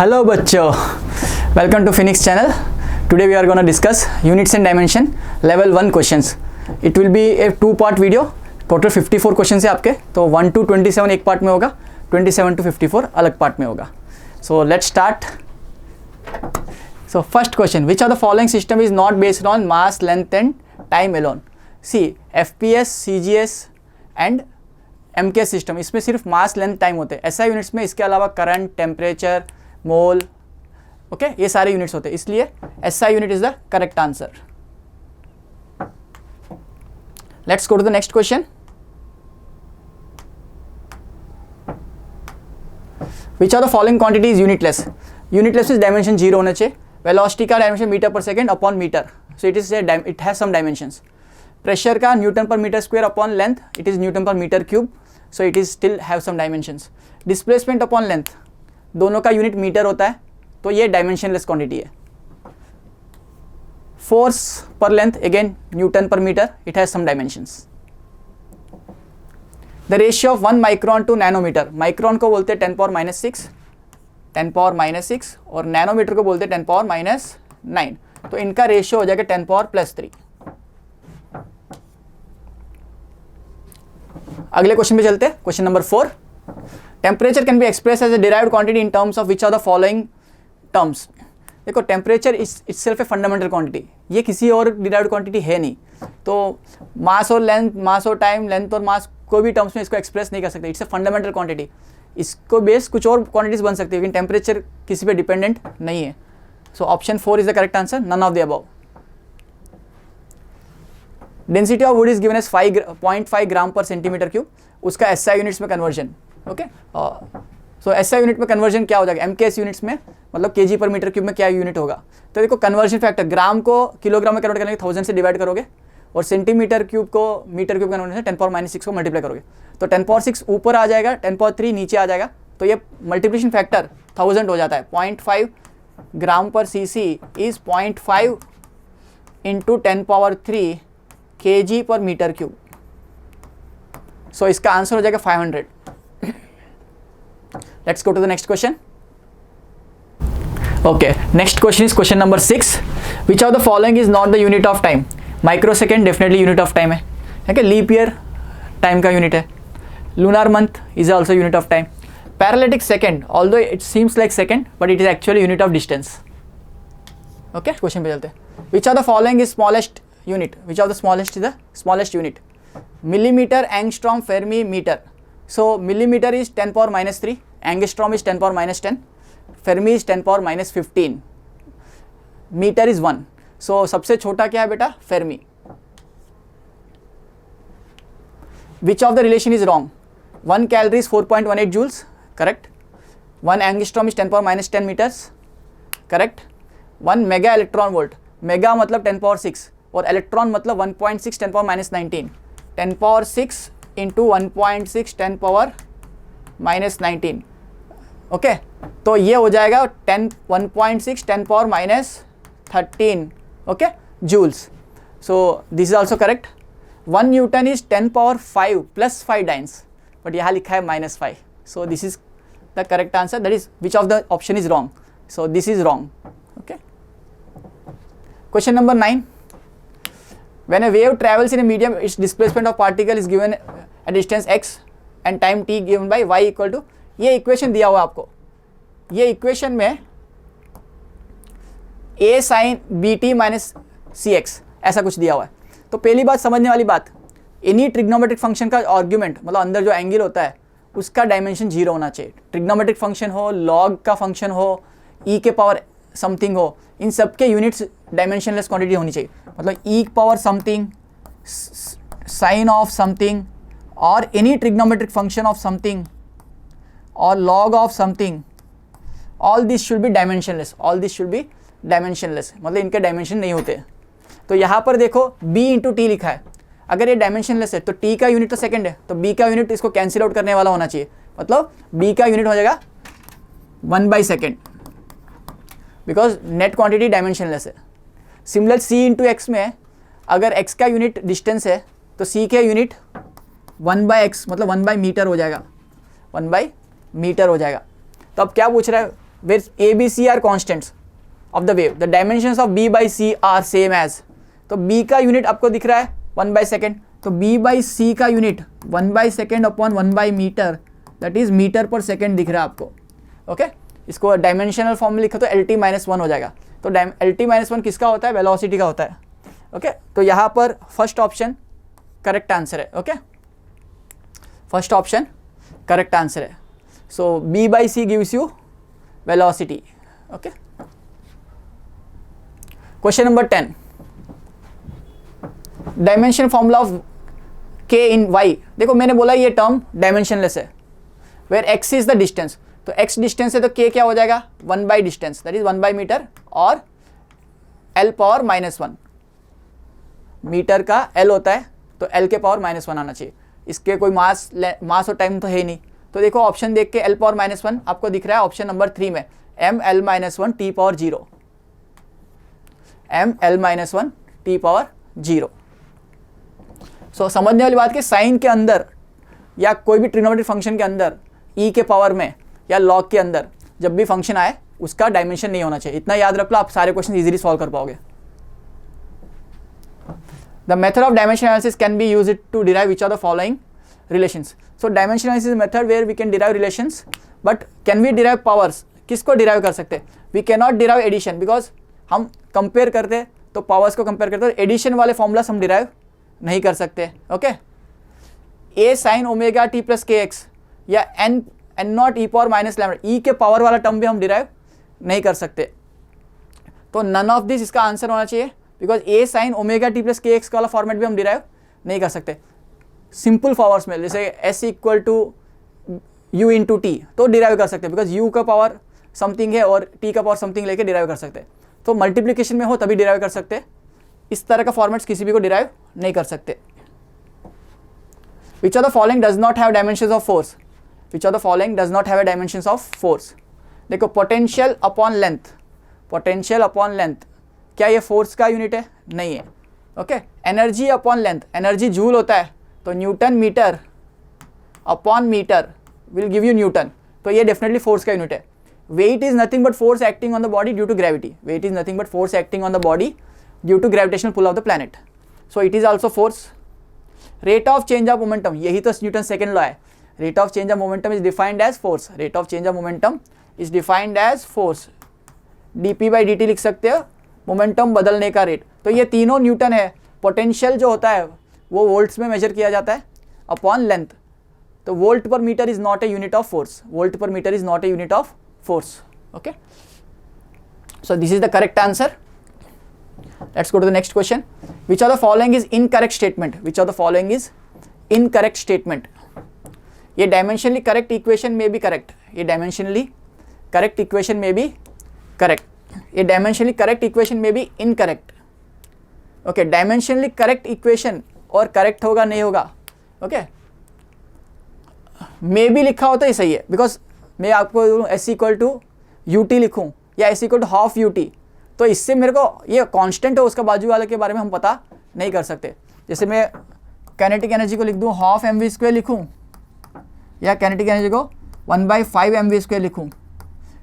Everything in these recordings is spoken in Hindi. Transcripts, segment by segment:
Hello बच्चों, welcome to Phoenix channel. Today we are going to discuss units and dimension level 1 questions. It will be a 2-part video. Total 54 questions है आपके, तो 1 to 27 एक पार्ट में होगा, 27 to 54 अलग पार्ट में होगा. So let's start. So first question, which of the following system is not based on mass, length and time alone? See, FPS, CGS and MKS system, इसमें सिर्फ मास, लेंथ, टाइम होते हैं. SI यूनिट्स में इसके अलावा करंट, टेम्परेचर, मोल, ओके, ये सारे यूनिट्स होते हैं. इसलिए SI unit is the correct answer. Let's go to the next question. Which are the following quantity is unitless? Unitless is dimension 0 होना चाहिए. वेलोसिटी का dimension metre per second upon metre, so it has some dimensions. Pressure का newton per metre square upon length, it is newton per metre cube, so it is still have some dimensions. Displacement upon length, दोनों का यूनिट मीटर होता है, तो ये डायमेंशनलेस क्वांटिटी है. Force per length again newton per metre, it has some dimensions. The ratio of 1 micron to nanometre, micron को बोलते हैं 10 पावर माइनस 6 और नैनोमीटर को बोलते हैं 10 पावर माइनस 9, तो इनका रेशियो हो जाएगा 10 पावर प्लस 3. अगले क्वेश्चन पे चलते हैं. Question number 4. Temperature can be express as a derived quantity in terms of which are the following terms. देखो, temperature itself a fundamental quantity, ये किसी और डिराइव्ड क्वांटिटी है नहीं, तो मास और लेंथ, मास और टाइम, लेंथ और मास, कोई भी टर्म्स में इसको एक्सप्रेस नहीं कर सकते. It's a fundamental quantity. इसको बेस कुछ और क्वांटिटीज बन सकती है, लेकिन टेम्परेचर किसी पे डिपेंडेंट नहीं है. So option 4 is the correct answer, none of the above. Density of wood is given as 0.5 gram per centimetre cube, उसका SI यूनिट्स में conversion. Okay, so SI unit में कन्वर्जन क्या हो जाएगा, MKS यूनिट्स में, मतलब kg पर मीटर क्यूब में क्या यूनिट होगा. तो देखो, कन्वर्जन फैक्टर, ग्राम को किलोग्राम में कन्वर्ट करने के 1000 से डिवाइड करोगे और सेंटीमीटर क्यूब को मीटर क्यूब कन्वर्ट से 10 पावर माइनस 6 को मल्टीप्लाई करोगे, तो 10 पावर 6 ऊपर आ जाएगा, 10 पावर 3 नीचे आ जाएगा, तो ये मल्टीप्लिकेशन फैक्टर 1000 हो जाता है. 0.5 gram per cc is 0.5 into 10 power 3 kg per metre cube. So इसका आंसर हो जाएगा 500. Let's go to the next question. Okay, next question is question number 6. Which of the following is not the unit of time? Microsecond definitely unit of time है, ठीक. लीप ईयर टाइम का यूनिट है. Lunar month is also unit of time. Parallactic second, although it seems like second, but it is actually unit of distance. Okay, question पे चलते हैं. विच of the following is smallest unit? Which of the smallest is the smallest unit? Millimeter, angstrom, Fermi, meter. So millimeter is 10 power minus 3, angstrom is 10 power minus 10, Fermi is 10 power minus 15, meter is 1. So सबसे छोटा क्या है बेटा? Fermi. Which of the relation is wrong? 1 calorie is 4.18 joules, correct. 1 angstrom is 10 power minus 10 meters, correct. 1 mega electron volt, mega मतलब 10 power 6 और इलेक्ट्रॉन मतलब 1.6 10 power minus 19, 10 power 6 into 1.6 10 power minus 19. Okay, तो ये हो जाएगा 1.6 10 power minus 13, okay, joules. So this is also correct. 1 newton is 10 power 5 plus 5 dynes, but यहाँ लिखा है -5. So this is the correct answer, that is which of the option is wrong. So this is wrong. Okay, question number 9. When a wave travels in a medium, its displacement of particle is given at distance x and time t given by y equal to, ये इक्वेशन दिया हुआ है आपको. ये इक्वेशन में a sin bt minus cx ऐसा कुछ दिया हुआ है. तो पहली बात समझने वाली बात, एनी ट्रिग्नोमेट्रिक फंक्शन का आर्ग्यूमेंट, मतलब अंदर जो एंगल होता है उसका डायमेंशन 0 होना चाहिए. ट्रिग्नोमेट्रिक फंक्शन हो, लॉग का फंक्शन हो, e के पावर समथिंग हो, इन सब के यूनिट्स डायमेंशनलेस क्वांटिटी होनी चाहिए. मतलब e power something, sine of something और any trigonometric function of something और log of something, all this should be dimensionless. All this should be dimensionless, मतलब इनके डायमेंशन नहीं होते. तो यहाँ पर देखो b इंटू टी लिखा है. अगर ये डायमेंशनलेस है तो t का यूनिट तो सेकंड है, तो b का यूनिट इसको कैंसिल आउट करने वाला होना चाहिए. मतलब b का यूनिट हो जाएगा 1/2, बिकॉज नेट क्वांटिटी डायमेंशनलेस है. सिमिलर c इंटू एक्स में अगर x का यूनिट डिस्टेंस है तो c का यूनिट 1/x मतलब 1/मीटर हो जाएगा, 1/मीटर हो जाएगा. तो अब क्या पूछ रहा है, where A, B, C are constants of the wave, the dimensions of B by C are same as, तो B का यूनिट आपको दिख रहा है 1 by second, तो B by C का यूनिट 1 by second upon 1 by metre, that is metre per second दिख रहा है आपको. ओके, इसको डायमेंशनल फॉर्म में लिखो तो LT-1 हो जाएगा. तो LT-1 किसका होता है? वेलोसिटी का होता है. ओके, तो यहाँ पर फर्स्ट ऑप्शन करेक्ट आंसर है. Okay, first option correct answer है. So B by C gives you velocity. Okay, question number 10, dimension formula of K in Y. देखो मैंने बोला ये टर्म डायमेंशनलेस है, where X is the distance, तो X डिस्टेंस है तो K क्या हो जाएगा? 1 by distance, that is 1 by metre, और L पावर -1, मीटर का L होता है तो L के पावर -1 आना चाहिए. इसके कोई मास और टाइम तो है ही नहीं. तो देखो ऑप्शन देख के L पावर -1 आपको दिख रहा है ऑप्शन नंबर 3 में, ml-1 t power 0, ml-1 t power 0. सो समझने वाली बात कि साइन के अंदर या कोई भी ट्रिग्नोमेट्रिक फंक्शन के अंदर e के पावर में या लॉग के अंदर जब भी फंक्शन आए उसका डायमेंशन नहीं होना चाहिए. इतना याद रख लो, आप सारे क्वेश्चन इजीली सॉल्व कर पाओगे. The method of dimension analysis can be used to derive which are the following relations. So dimension analysis method where we can derive relations, but can we derive powers? किसको डिराइव कर सकते हैं? We can not derive addition, because हम कंपेयर करते तो पावर्स को कंपेयर करते, एडिशन वाले फॉर्मूलास हम डिराइव नहीं कर सकते. Okay, A sine omega T plus K X या N not E power minus lambda, E के पावर वाला टर्म भी हम डिराइव नहीं कर सकते. तो नन ऑफ दिस इसका आंसर होना चाहिए, because A sine omega T plus K x वाला फॉर्मेट भी हम डिराइव नहीं कर सकते. सिंपल पावर्स में जैसे S equal to U into T तो डिराइव कर सकते हैं, बिकॉज यू का पावर समथिंग है और टी का पावर समथिंग लेके डिराइव कर सकते हैं. तो मल्टीप्लिकेशन में हो तभी डिराइव कर सकते हैं. इस तरह का फॉर्मेट्स किसी भी को डिराइव नहीं कर सकते. Which are the following does not have dimensions of force? Which are the following does not have dimensions of force? देखो, potential upon length, potential upon length, क्या ये फोर्स का यूनिट है? नहीं है. Okay, energy upon length, energy joule होता है तो newton metre upon metre will give you newton, तो ये डेफिनेटली फोर्स का यूनिट है. Weight is nothing but force acting on the body due to gravity, weight is nothing but force acting on the body due to gravitational pull of the planet, so it is also force. Rate of change of momentum, यही तो न्यूटन सेकेंड लॉ है. Rate of change of momentum is defined as force, rate of change of momentum is defined as force. dp/dt लिख सकते हो, मोमेंटम बदलने का रेट. तो ये तीनों न्यूटन है. पोटेंशियल जो होता है वो वोल्ट्स में मेजर किया जाता है अपॉन लेंथ, तो volt per metre is not a unit of force, volt per metre is not a unit of force. Okay, so this is the correct answer. Let's go to the next question. Which of the following is incorrect statement? Which of the following is incorrect statement? ये dimensionally correct equation may be correct, ये dimensionally correct equation may be correct, ये dimensionally correct equation may be incorrect. Okay, dimensionally correct equation और correct होगा नहीं होगा. Okay, may be लिखा होता है सही है, because मैं आपको S equal to U T लिखूँ या S equal to half U T, तो इससे मेरे को ये कांस्टेंट है उसका बाजू वाले के बारे में हम पता नहीं कर सकते. जैसे मैं काइनेटिक एनर्जी को लिख दूँ हाफ mv² लिखूँ या काइनेटिक एनर्जी को 1/5 mv² लिखूँ.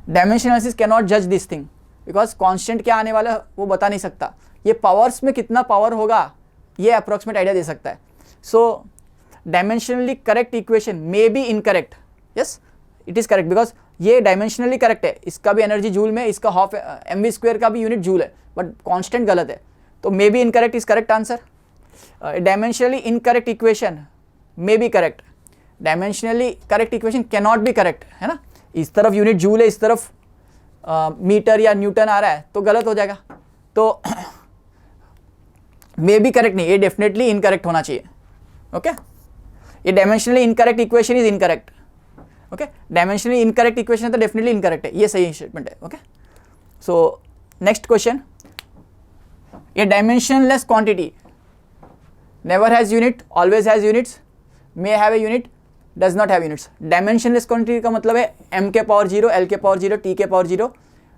डायमेंशन एनालिसिस कैन नॉट जज दिस थिंग, बिकॉज कांस्टेंट क्या आने वाला है वो बता नहीं सकता. ये पावर्स में कितना पावर होगा ये अप्रॉक्सीमेट आइडिया दे सकता है. So dimensionally correct equation may be incorrect. Yes, it is correct because ये डायमेंशनली करेक्ट है, इसका भी एनर्जी जूल में, इसका हाफ mv² का भी यूनिट जूल है, बट कांस्टेंट गलत है. तो मे be incorrect is correct answer. Dimensionally incorrect equation may B correct, dimensionally correct equation can not be correct, है ना. इस तरफ यूनिट जूल है, इस तरफ मीटर या न्यूटन आ रहा है तो गलत हो जाएगा. तो मे बी करेक्ट नहीं, ये डेफिनेटली इनकरेक्ट होना चाहिए. ओके, ये dimensionally incorrect equation is incorrect. Okay, dimensionally incorrect equation तो डेफिनेटली इनकरेक्ट है, ये सही स्टेटमेंट है. ओके, सो नेक्स्ट क्वेश्चन, ये dimensionless quantity never has unit, always has units, may have a unit, does not have units. Dimensionless quantity का मतलब है m के पावर 0, l के पावर 0, t के पावर 0,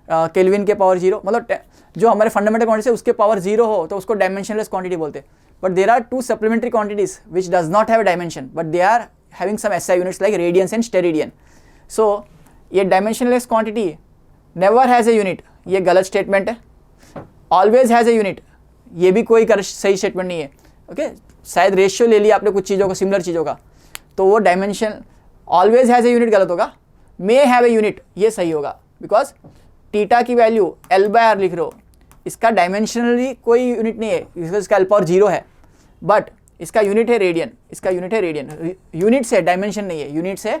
केल्विन के पावर 0, मतलब जो हमारे फंडामेंटल क्वांटिटी है उसके पावर 0 हो तो उसको डायमेंशनलेस क्वांटिटी बोलते हैं. But there are two supplementary quantities which does not have dimension but they are having some SI units like radians and steradian. So ये dimensionless quantity never has a unit, ये गलत स्टेटमेंट है. ऑलवेज हैज़ ए यूनिट, ये भी कोई सही स्टेटमेंट नहीं है. ओके शायद रेशियो ले लिया आपने कुछ चीज़ों का, सिमिलर चीज़ों का, तो वो dimension. Always has a unit गलत होगा. मे हैव ए यूनिट ये सही होगा, बिकॉज थीटा की वैल्यू L/R लिख रहे हो, इसका डायमेंशनली कोई यूनिट नहीं है, इसका L पावर 0 है, बट इसका यूनिट है रेडियन, इसका यूनिट है रेडियन. यूनिट से डायमेंशन नहीं है, यूनिट से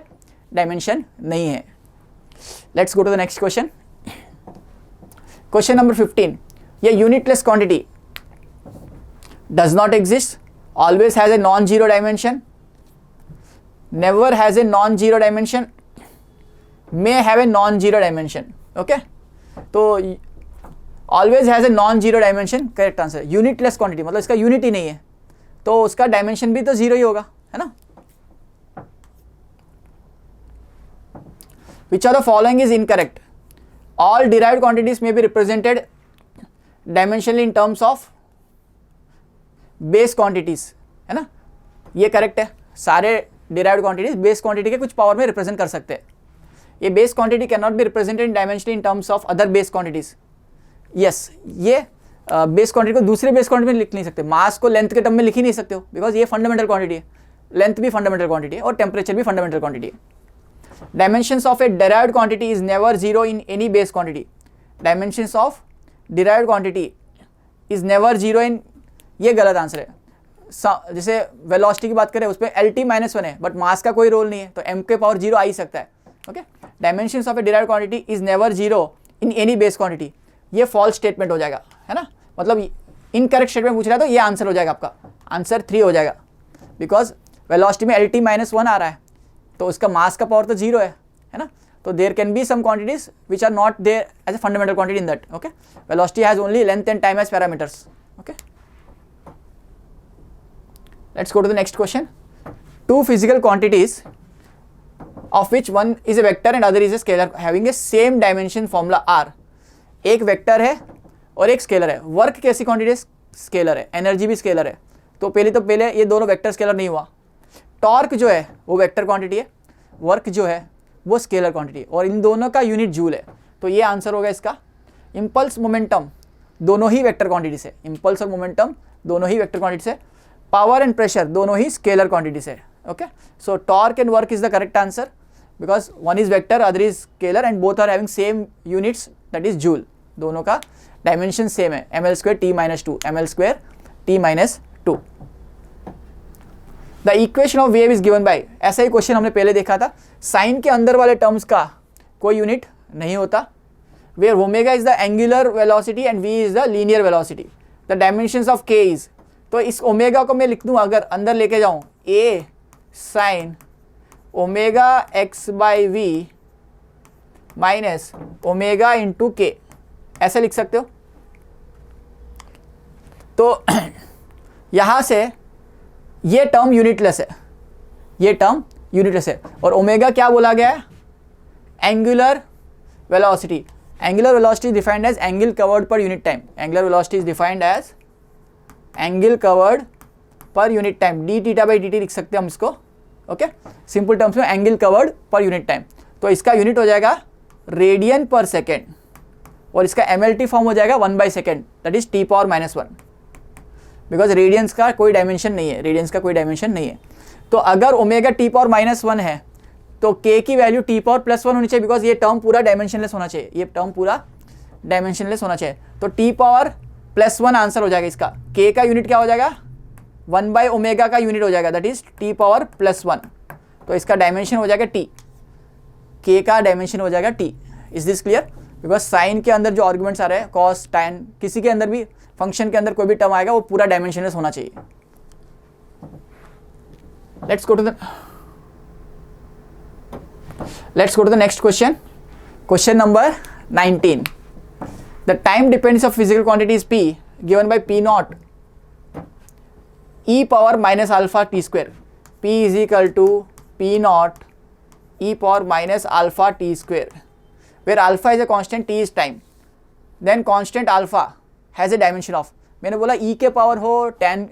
डायमेंशन नहीं है. Let's go to the next question. Question number 15. ये unitless quantity does not exist, always has a non zero dimension, never has a non zero dimension, may have a non zero dimension. Okay तो always has a non zero dimension correct answer. Unitless quantity मतलब इसका यूनिट ही नहीं है, तो उसका डायमेंशन भी तो जीरो ही होगा, है ना. Which of the following is incorrect? All derived quantities may be represented dimensionally in terms of base quantities, है ना. ये करेक्ट है, सारे derived quantities base quantity के कुछ पावर में रिप्रेजेंट कर सकते हैं. ये base quantity cannot be represented dimensionally in terms of other base quantities. Yes, ये बेस क्वांटिटी को दूसरे बेस क्वांटिटी में लिख नहीं सकते. मास को लेंथ के टर्म में लिख ही नहीं सकते हो, बिकॉज ये फंडामेंटल क्वांटिटी है, लेंथ भी फंडामेंटल क्वांटिटी है और टेम्परेचर भी फंडामेंटल क्वांटिटी है. Dimensions of a derived quantity is never zero in any base quantity. Dimensions of derived quantity is never zero in, ये गलत आंसर है. जैसे वेलोसिटी की बात करें उस पर LT-1 है, बट मास का कोई रोल नहीं है, तो m के पावर 0 आ ही सकता है. Okay dimensions of A derived quantity is never zero in any base quantity. ये फॉल्स स्टेटमेंट हो जाएगा, है ना. मतलब इनकरेक्ट स्टेटमेंट पूछ रहा है तो ये आंसर हो जाएगा, आपका आंसर 3 हो जाएगा, बिकॉज वेलोसिटी में LT-1 आ रहा है, तो उसका मास का पावर तो 0 है ना. तो there can be some quantities which are not there as a fundamental quantity in that. Okay velocity has only length and time as parameters. Okay let's go to the next question. Two physical quantities of which one is a vector and other is a scalar having a same dimension formula R. एक वेक्टर है और एक स्केलर है. वर्क कैसी क्वांटिटी है? स्केलर है. एनर्जी भी स्केलर है. तो पहले ये दोनों वेक्टर स्केलर नहीं हुआ. टॉर्क जो है वो वेक्टर क्वांटिटी है, वर्क जो है वो स्केलर क्वांटिटी है, और इन दोनों का यूनिट जूल है. तो ये आंसर होगा इसका. इम्पल्स मोमेंटम दोनों ही वेक्टर क्वांटिटी से, इम्पल्स और मोमेंटम दोनों ही वेक्टर क्वांटिटी से. पावर एंड प्रेशर दोनों ही स्केलर क्वांटिटी से. Okay so torque and work is the correct answer, because one is vector other is scalar and both are having same units that is joule. दोनों का डायमेंशन सेम है, ml² T-2 ml² T-2. The equation of wave is given by, ऐसा ही क्वेश्चन हमने पहले देखा था. साइन के अंदर वाले टर्म्स का कोई यूनिट नहीं होता. Where omega is the angular velocity and v is the linear velocity. The dimensions of k is, तो इस ओमेगा को मैं लिख दूं, अगर अंदर लेके जाऊं, a sine omega x/v minus omega into के, ऐसे लिख सकते हो. तो यहां से ये टर्म यूनिटलेस है, ये टर्म यूनिटलेस है. और ओमेगा क्या बोला गया है? Angular velocity. Angular velocity defined as angle covered per unit time. Angular velocity is defined as angle covered per unit time. d(θ/dt) लिख सकते हैं हम इसको. ओके सिंपल टर्म्स में angle covered per unit time. तो इसका यूनिट हो जाएगा रेडियन पर सेकेंड, और इसका MLT फॉर्म हो जाएगा 1/सेकेंड, that is T⁻⁻1. Because radians का कोई डायमेंशन नहीं है, रेडियंस का कोई डायमेंशन नहीं है. तो अगर ओमेगा T⁻⁻1 है तो k की वैल्यू T⁻+1 होनी चाहिए, बिकॉज ये टर्म पूरा डायमेंशनलेस होना चाहिए, ये टर्म पूरा डायमेंशनलेस होना चाहिए. तो T⁻+1 आंसर हो जाएगा इसका. k का यूनिट क्या हो जाएगा? 1/ओमेगा का यूनिट हो जाएगा, दैट इज T⁻+1. तो इसका डायमेंशन हो जाएगा t, k का डायमेंशन हो जाएगा t. Is this clear? Because sign के अंदर जो आर्गुमेंट्स आ रहे हैं, कॉस, tan, किसी के अंदर भी फंक्शन के अंदर कोई भी टर्म आएगा वो पूरा डायमेंशनलेस होना चाहिए. Let's go to the next question. Question number 19. The time dependence of physical quantity is p given by p0 e power minus alpha t². p is equal to p0 e power minus alpha t², where alpha is a constant, t is time, then constant alpha has a dimension of, मैंने बोला e के पावर हो, tan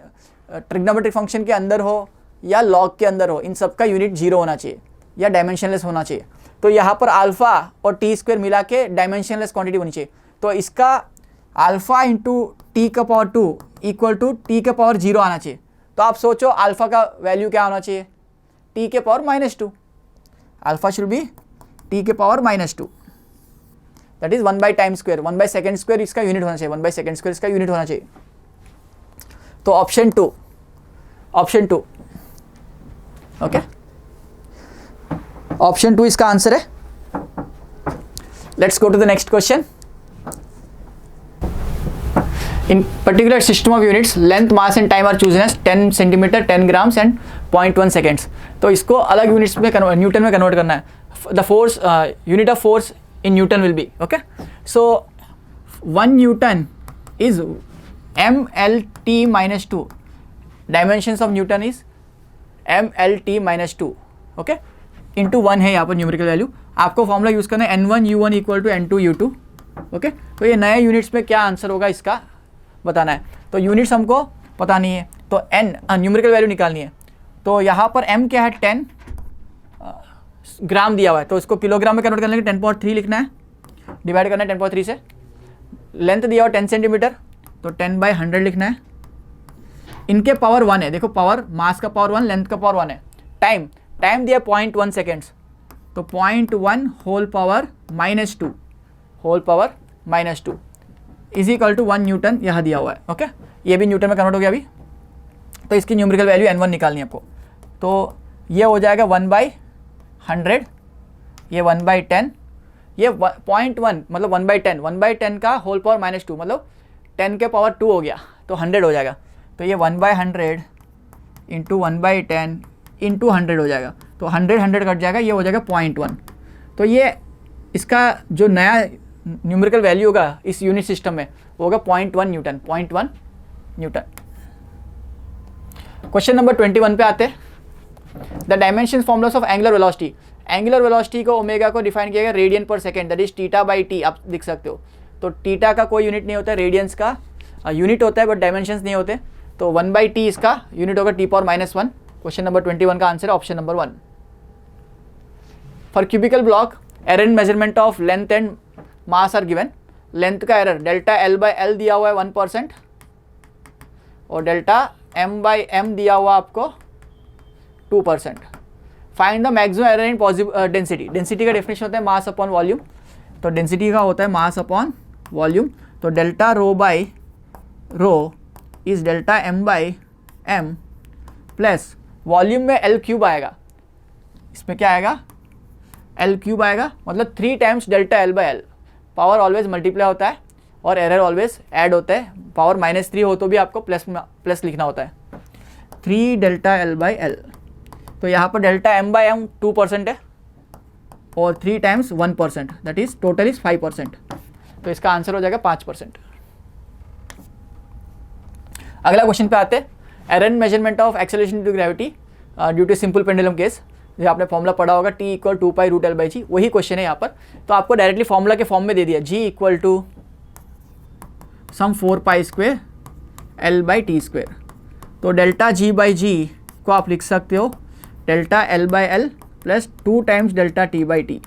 ट्रिग्नोमेट्रिक फंक्शन के अंदर हो या log के अंदर हो, इन सब का यूनिट 0 होना चाहिए या डायमेंशनलेस होना चाहिए. तो यहाँ पर अल्फ़ा और टी स्क्वायर मिला के डायमेंशनलेस क्वांटिटी होनी चाहिए। तो इसका अल्फ़ा इंटू टी का पावर 2 इक्वल टू टी के पावर 0 आना चाहिए। तो आप सोचो अल्फ़ा का वैल्यू क्या होना चाहिए, टी के power -2। Alpha should be T के power -2, that is 1 by time square, 1 by second square इसका यूनिट होना चाहिए, 1 बाई सेकेंड स्क्वायर इसका यूनिट होना चाहिए। तो ऑप्शन टू ओके, ऑप्शन 2 इसका आंसर है। Let's go to the next question. In particular system of units, length, mass and time are chosen as 10 centimeter, 10 grams and 0.1 seconds. तो इसको अलग यूनिट्स में न्यूटन में कन्वर्ट करना है। The force unit of force in Newton will be okay. So 1 Newton is mlt minus 2. Dimensions of Newton is mlt minus 2. Okay. Into 1 है यहाँ पर न्यूमेरिकल वैल्यू। आपको फॉर्मूला यूज करना है n1 u1 equal to n2 u2। Okay, तो ये नए यूनिट्स में क्या आंसर होगा इसका बताना है। तो यूनिट्स हमको पता नहीं है, तो n न्यूमेरिकल वैल्यू निकालनी है। तो यहाँ पर m क्या है, 10 ग्राम दिया हुआ है, तो इसको किलोग्राम में कन्वर्ट करने के 10⁻3 लिखना है, डिवाइड करना है 10⁻3 से। लेंथ दिया हुआ 10 सेंटीमीटर, तो 10/100 लिखना है। इनके पावर 1 है, देखो पावर, मास का पावर 1, लेंथ का पावर 1 है। टाइम दिया 0.1 सेकेंड्स, तो 0.1 whole power -2 is equal to 1 newton यहाँ दिया हुआ है। ओके, ये भी न्यूटन में कन्वर्ट हो गया अभी। तो इसकी न्यूमेरिकल वैल्यू n1 निकालनी है आपको। तो ये हो जाएगा 1/100, ये 1/10, ये 0.1 मतलब 1/10, 1/10 का होल पावर -2 मतलब 10 के पावर 2 हो गया, तो 100 हो जाएगा। तो ये 1/100 इंटू 1/10 इंटू 100 हो जाएगा, तो 100 कट जाएगा, ये हो जाएगा 0.1। तो ये इसका जो नया न्यूमेरिकल वैल्यू होगा इस यूनिट सिस्टम में वो होगा 0.1 न्यूटन, 0.1 न्यूटन। क्वेश्चन नंबर 21 पे आते हैं। The dimension formulas of angular velocity. Angular velocity को ओमेगा को डिफाइन किया गया रेडियन पर सेकेंड, दैट इज θ/t, आप लिख सकते हो। तो थीटा का कोई यूनिट नहीं होता है, रेडियंस का यूनिट होता है बट डायमेंशंस नहीं होते। तो 1/t इसका यूनिट होगा t⁻−1। क्वेश्चन नंबर 21 का आंसर है option number 1। For cubical block, error in measurement of length and mass are given. Length का एरर डेल्टा L/L दिया हुआ है 1% और डेल्टा M/M दिया हुआ आपको 2%। Find the maximum error in positive density. Density का डेफिनेशन होता है मास अपॉन वॉल्यूम, तो डेंसिटी का होता है मास अपॉन वॉल्यूम। तो delta rho is delta M/M plus volume में L³ आएगा, इसमें क्या आएगा, L³ आएगा, मतलब 3 times delta L/L। Power always multiply होता है और एरर ऑलवेज ऐड होता है। पावर -3 हो तो भी आपको प्लस लिखना होता है। 3 डेल्टा L/L, तो यहाँ पर डेल्टा M/M 2% है और 3 times 1%, that is total is 5%। तो इसका आंसर हो जाएगा 5%। अगला क्वेश्चन पे आते हैं। Error in measurement of acceleration due to gravity due to simple pendulum case. जो आपने फॉर्मूला पढ़ा होगा T = 2π√L/g, वही क्वेश्चन है यहाँ पर। तो आपको डायरेक्टली फॉर्मूला के फॉर्म में दे दिया, G = सम 4π² L/t²। तो डेल्टा G/g को आप लिख सकते हो delta L/L plus 2 times delta T/t।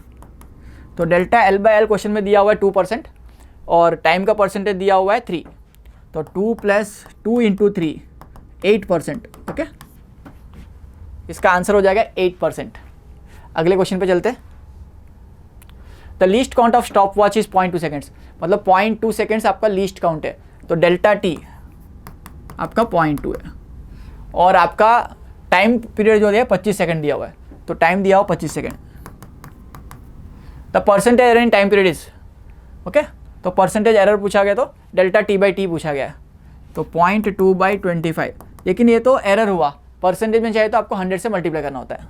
तो डेल्टा L/L क्वेश्चन में दिया हुआ है 2% और टाइम का परसेंटेज दिया हुआ है 3, तो 2 + 2 × 3 8%। ओके, इसका आंसर हो जाएगा 8%। अगले क्वेश्चन पे चलते हैं। The least count of stop watch is 0.2 seconds, मतलब 0.2 सेकेंड्स आपका लीस्ट काउंट है। तो डेल्टा T आपका 0.2 है और आपका टाइम पीरियड जो है 25 सेकेंड दिया हुआ है, तो टाइम दिया हुआ 25 second. The percentage error in time period is okay, तो परसेंटेज एरर पूछा गया तो डेल्टा T/t पूछा गया है, तो 0.2/25। लेकिन ये तो एरर हुआ, परसेंटेज में चाहिए तो आपको 100 से मल्टीप्लाई करना होता है,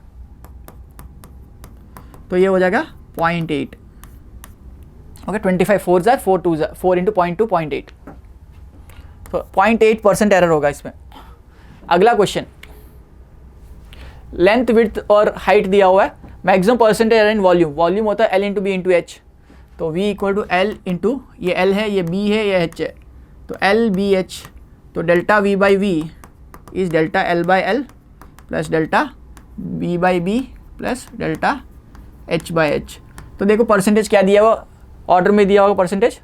तो ये हो जाएगा 0.8। ओके, 25 4 जार 4 2 जार 4 × 0.2 0.8, तो 0.8% एरर होगा इसमें। अगला क्वेश्चन, लेंथ विड्थ और हाइट दिया हुआ है। Maximum percentage error in volume, volume होता है L × B × H। तो V = L × ये L है, ये B है, ये H है, तो LBH। तो delta V/V is delta L/L plus delta B/B plus delta h by H. तो देखो परसेंटेज क्या दिया हुआ, ऑर्डर में दिया होगा परसेंटेज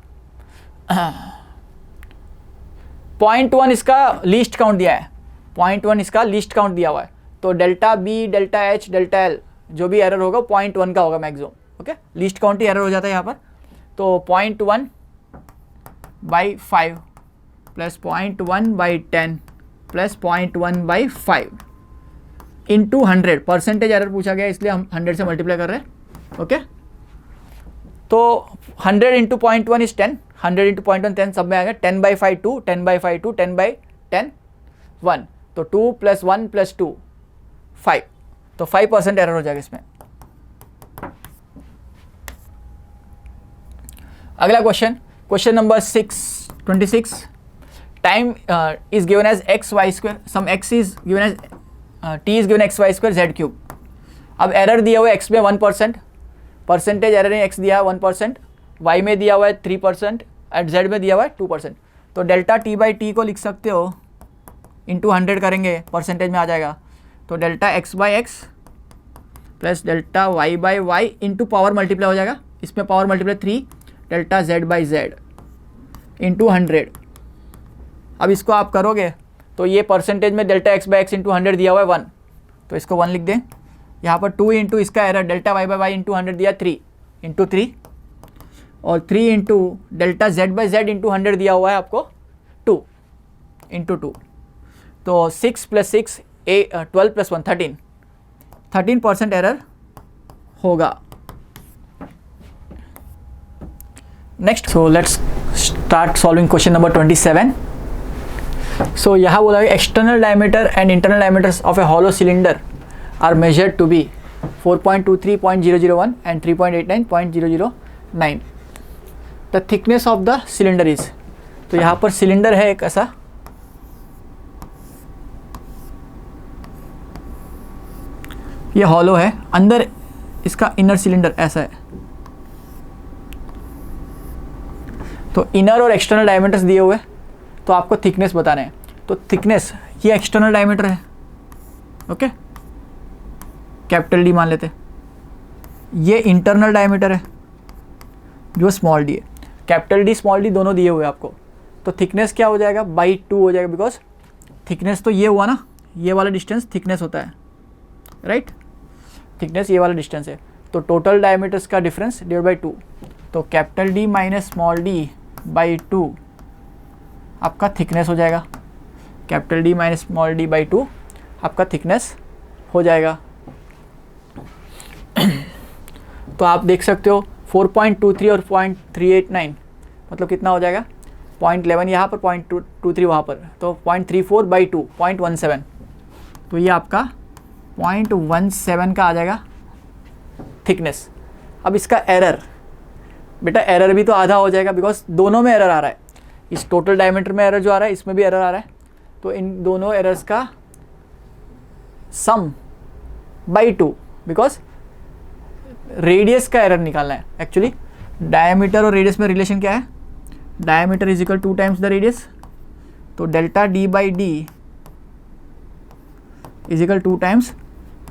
0.1 इसका लीस्ट काउंट दिया है, 0.1 इसका लीस्ट काउंट दिया हुआ है। तो delta B, delta H, delta L जो भी एरर होगा 0.1 का होगा मैक्सिमम। ओके, लीस्ट काउंट ही एरर हो जाता है यहाँ पर। तो 0.1 by 5 plus 0.1 by 10 plus 0.1 by 5 into 100। Percentage error पूछा गया इसलिए हम 100 से मल्टीप्लाई कर रहे हैं। ओके, तो 100 इंटू 0.1 इज 10, 100 इंटू 0.1 10, सब में आएगा 10 बाई 5 2, 10 बाई 5 2, 10 बाई 10 1। तो 2 प्लस 1 प्लस 2 5, तो 5% एरर हो जाएगा इसमें। अगला question, question number 26, time is given as X Y square, some X is given as T is given X Y square Z cube. अब एरर दिया हुआ है एक्स में 1%, परसेंटेज एरर ने एक्स दिया है 1%, वाई में दिया हुआ है 3%, एट जेड में दिया हुआ है 2%। तो डेल्टा टी बाई टी को लिख सकते हो इंटू 100 करेंगे, परसेंटेज में आ जाएगा। तो delta X by X plus delta Y by Y into power multiply हो जाएगा, इसमें power multiply 3, delta Z by Z into 100। अब इसको आप करोगे तो ये परसेंटेज में delta X by X into 100 दिया हुआ है 1, तो इसको 1 लिख दें। यहाँ पर 2 इंटू इसका error delta Y by Y into 100 दिया 3 इंटू 3, और 3 into delta Z by Z into 100 दिया हुआ है आपको 2 इंटू 2। तो 6 प्लस 6 12 प्लस 1 13% एरर होगा। Next, so let's start solving question number 27। सो यहाँ बोला है external diameter and internal diameters of a hollow cylinder are measured to be 4.23.001 and 3.89.009। The thickness of the cylinder is, तो यहाँ पर सिलेंडर है एक ऐसा, ये हॉलो है, अंदर इसका इनर सिलेंडर ऐसा है। तो इनर और एक्सटर्नल डायमीटर्स दिए हुए, तो आपको थिकनेस बताना है। तो थिकनेस, ये एक्सटर्नल डायमीटर है, ओके, कैपिटल डी मान लेते। ये इंटरनल डायमीटर है जो स्मॉल डी है, कैपिटल डी स्मॉल डी दोनों दिए हुए आपको। तो थिकनेस क्या हो जाएगा, बाई 2 हो जाएगा, बिकॉज थिकनेस तो ये हुआ ना, ये वाला डिस्टेंस थिकनेस होता है, राइट, थिकनेस ये वाला डिस्टेंस है। तो टोटल डायमीटर्स का डिफरेंस डिवाइड बाई 2, तो capital D minus small D by 2 आपका थिकनेस हो जाएगा। Capital D minus small D by 2 आपका थिकनेस हो जाएगा। तो आप देख सकते हो 4.23 और 0.389 मतलब कितना हो जाएगा, 0.11 यहाँ पर, 0.23 वहाँ पर, तो 0.34 बाई 2 0.17। तो ये आपका 0.17 का आ जाएगा थिकनेस। अब इसका एरर, बेटा एरर भी तो आधा हो जाएगा, बिकॉज दोनों में एरर आ रहा है, इस टोटल डायमीटर में एरर जो आ रहा है, इसमें भी एरर आ रहा है। तो इन दोनों एरर्स का सम बाई 2, बिकॉज रेडियस का एरर निकालना है। एक्चुअली डायमीटर और रेडियस में रिलेशन क्या है, diameter is equal 2 times the radius. तो delta D by D is equal 2 times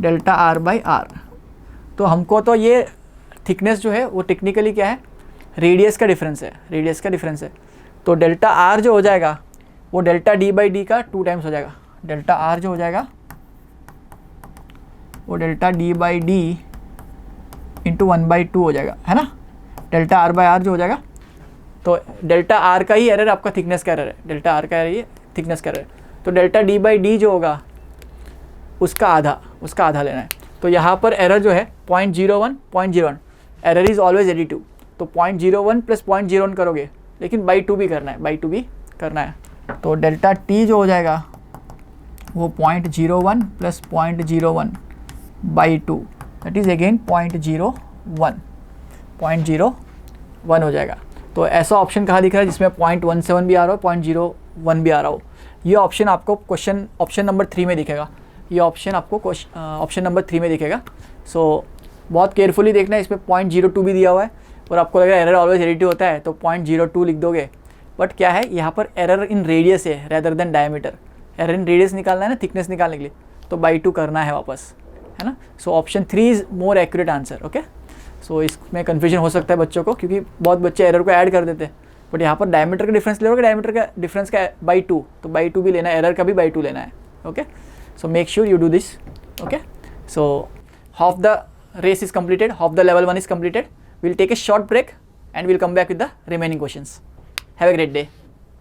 delta R by R. तो हमको तो ये थिकनेस जो है वो टेक्निकली क्या है, रेडियस का डिफरेंस है, रेडियस का डिफरेंस है। तो डेल्टा आर जो हो जाएगा वो डेल्टा डी बाई डी का 2 टाइम्स हो जाएगा। डेल्टा आर जो हो जाएगा वो delta D by D into 1/2 हो जाएगा, है ना, डेल्टा आर बाई आर जो हो जाएगा। तो डेल्टा आर का ही एरर आपका थिकनेस का एरर है, डेल्टा आर का एरर ये थिकनेस का एरर है। तो डेल्टा डी बाई डी जो होगा उसका आधा लेना है। तो यहाँ पर एरर जो है 0.01 एरर इज ऑलवेज एडिटिव। तो 0.01 प्लस 0.01 करोगे, लेकिन बाई 2 भी करना है, बाई 2 भी करना है। तो डेल्टा टी जो हो जाएगा वो 0.01 plus 0.01 by 2, that is again 0.01 हो जाएगा। तो ऐसा ऑप्शन कहाँ दिख रहा है जिसमें 0.17 भी आ रहा हो, 0.01 भी आ रहा हो। ये ऑप्शन आपको क्वेश्चन ऑप्शन नंबर 3 में दिखेगा, ये ऑप्शन आपको ऑप्शन नंबर 3 में दिखेगा। सो बहुत केयरफुली देखना है, इसमें 0.02 भी दिया हुआ है और आपको लग रहा है एरर ऑलवेज एडिटिव होता है तो 0.02 लिख दोगे। बट क्या है, यहाँ पर एरर इन रेडियस है rather than diameter. Error in radius निकालना है ना, थिकनेस निकालने के लिए, तो बाई 2 करना है वापस, है ना। So option 3 is more accurate answer, okay. So इसमें कन्फ्यूजन हो सकता है बच्चों को, क्योंकि बहुत बच्चे एरर को ऐड कर देते हैं, बट यहाँ पर डायमीटर का डिफरेंस ले रहे हो, डायमीटर का डिफरेंस का बाई 2, तो बाई 2 भी लेना है, एरर का भी बाई 2 लेना है. Okay, so make sure you do this. Okay, so half the race is completed, half the level 1 is completed. We'll take a short break and we'll come back with the remaining questions. Have a great day.